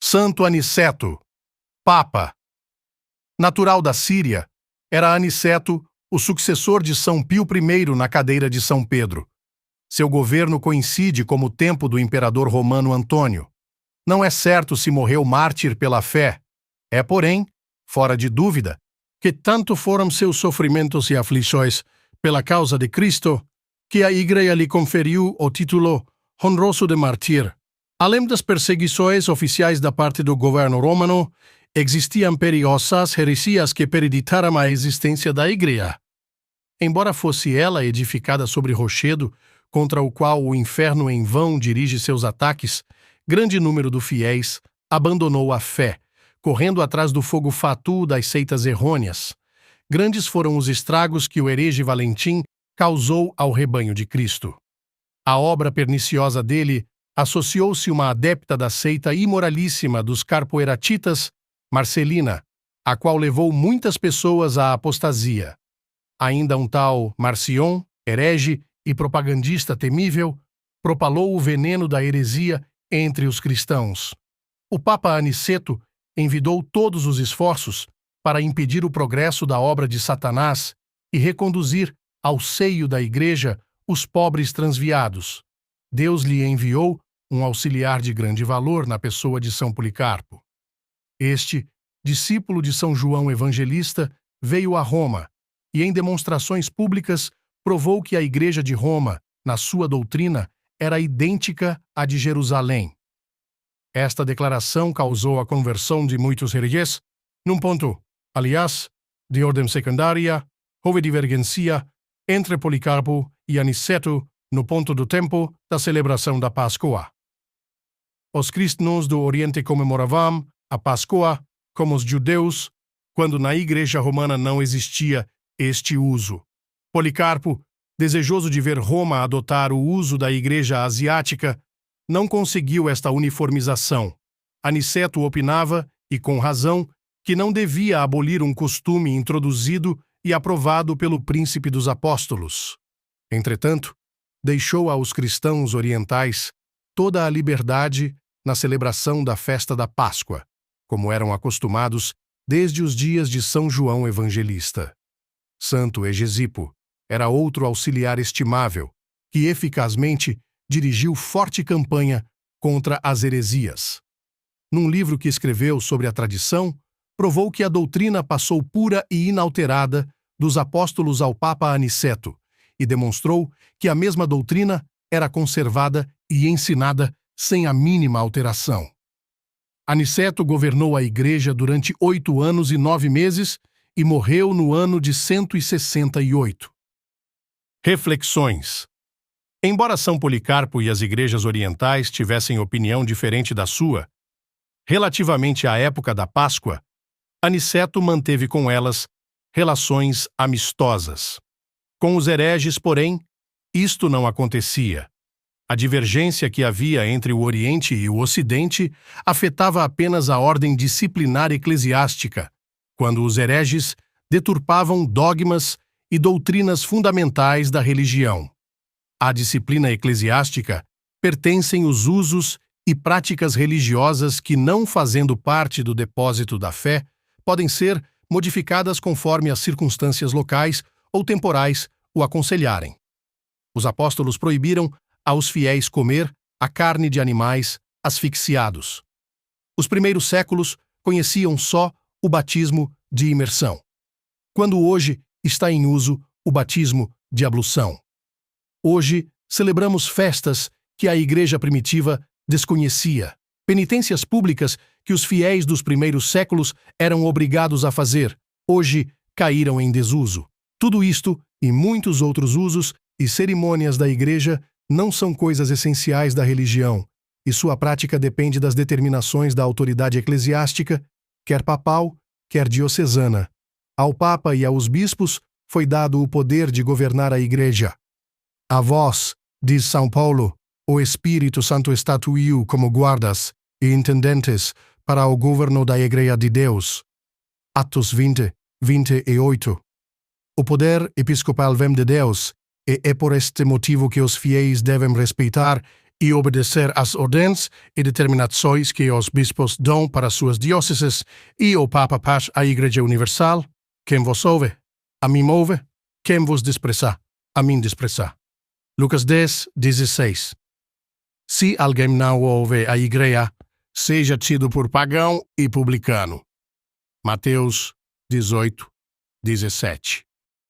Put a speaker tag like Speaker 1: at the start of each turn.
Speaker 1: Santo Aniceto, Papa. Natural da Síria, era Aniceto o sucessor de São Pio I na cadeira de São Pedro. Seu governo coincide com o tempo do imperador romano Antônio. Não é certo se morreu mártir pela fé. É, porém, fora de dúvida, que tanto foram seus sofrimentos e aflições pela causa de Cristo, que a Igreja lhe conferiu o título honroso de mártir. Além das perseguições oficiais da parte do governo romano, existiam perigosas heresias que prejudicaram a existência da Igreja. Embora fosse ela edificada sobre rochedo, contra o qual o inferno em vão dirige seus ataques, grande número de fiéis abandonou a fé, correndo atrás do fogo fatuo das seitas errôneas. Grandes foram os estragos que o herege Valentim causou ao rebanho de Cristo. À obra perniciosa dele associou-se uma adepta da seita imoralíssima dos carpoeratitas, Marcelina, a qual levou muitas pessoas à apostasia. Ainda um tal Marcion, herege e propagandista temível, propalou o veneno da heresia entre os cristãos. O Papa Aniceto envidou todos os esforços para impedir o progresso da obra de Satanás e reconduzir ao seio da Igreja os pobres transviados. Deus lhe enviou um auxiliar de grande valor na pessoa de São Policarpo. Este, discípulo de São João Evangelista, veio a Roma e, em demonstrações públicas, provou que a Igreja de Roma, na sua doutrina, era idêntica à de Jerusalém. Esta declaração causou a conversão de muitos hereges, num ponto, aliás, de ordem secundária, houve divergência entre Policarpo e Aniceto no ponto do tempo da celebração da Páscoa. Os cristãos do Oriente comemoravam a Páscoa como os judeus, quando na Igreja Romana não existia este uso. Policarpo, desejoso de ver Roma adotar o uso da Igreja Asiática, não conseguiu esta uniformização. Aniceto opinava, e com razão, que não devia abolir um costume introduzido e aprovado pelo príncipe dos apóstolos. Entretanto, deixou aos cristãos orientais toda a liberdade na celebração da festa da Páscoa, como eram acostumados desde os dias de São João Evangelista. Santo Egesipo era outro auxiliar estimável, que eficazmente dirigiu forte campanha contra as heresias. Num livro que escreveu sobre a tradição, provou que a doutrina passou pura e inalterada dos apóstolos ao Papa Aniceto e demonstrou que a mesma doutrina era conservada e ensinada sem a mínima alteração. Aniceto governou a Igreja durante 8 anos e 9 meses e morreu no ano de 168. Reflexões. Embora São Policarpo e as igrejas orientais tivessem opinião diferente da sua, relativamente à época da Páscoa, Aniceto manteve com elas relações amistosas. Com os hereges, porém, isto não acontecia. A divergência que havia entre o Oriente e o Ocidente afetava apenas a ordem disciplinar eclesiástica, quando os hereges deturpavam dogmas e doutrinas fundamentais da religião. À disciplina eclesiástica pertencem os usos e práticas religiosas que, não fazendo parte do depósito da fé, podem ser modificadas conforme as circunstâncias locais ou temporais o aconselharem. Os apóstolos proibiram aos fiéis comer a carne de animais asfixiados. Os primeiros séculos conheciam só o batismo de imersão, quando hoje está em uso o batismo de ablução. Hoje celebramos festas que a Igreja primitiva desconhecia, penitências públicas que os fiéis dos primeiros séculos eram obrigados a fazer, hoje caíram em desuso. Tudo isto e muitos outros usos e cerimônias da Igreja não são coisas essenciais da religião, e sua prática depende das determinações da autoridade eclesiástica, quer papal, quer diocesana. Ao Papa e aos bispos foi dado o poder de governar a Igreja. A vós, diz São Paulo, o Espírito Santo estatuiu como guardas e intendentes para o governo da Igreja de Deus. Atos 20, 28. O poder episcopal vem de Deus, e é por este motivo que os fiéis devem respeitar e obedecer às ordens e determinações que os bispos dão para suas dióceses e o Papa para a Igreja Universal, quem vos ouve, a mim ouve, quem vos despreza, a mim despreza. Lucas 10, 16. Se alguém não ouve a Igreja, seja tido por pagão e publicano. Mateus 18, 17.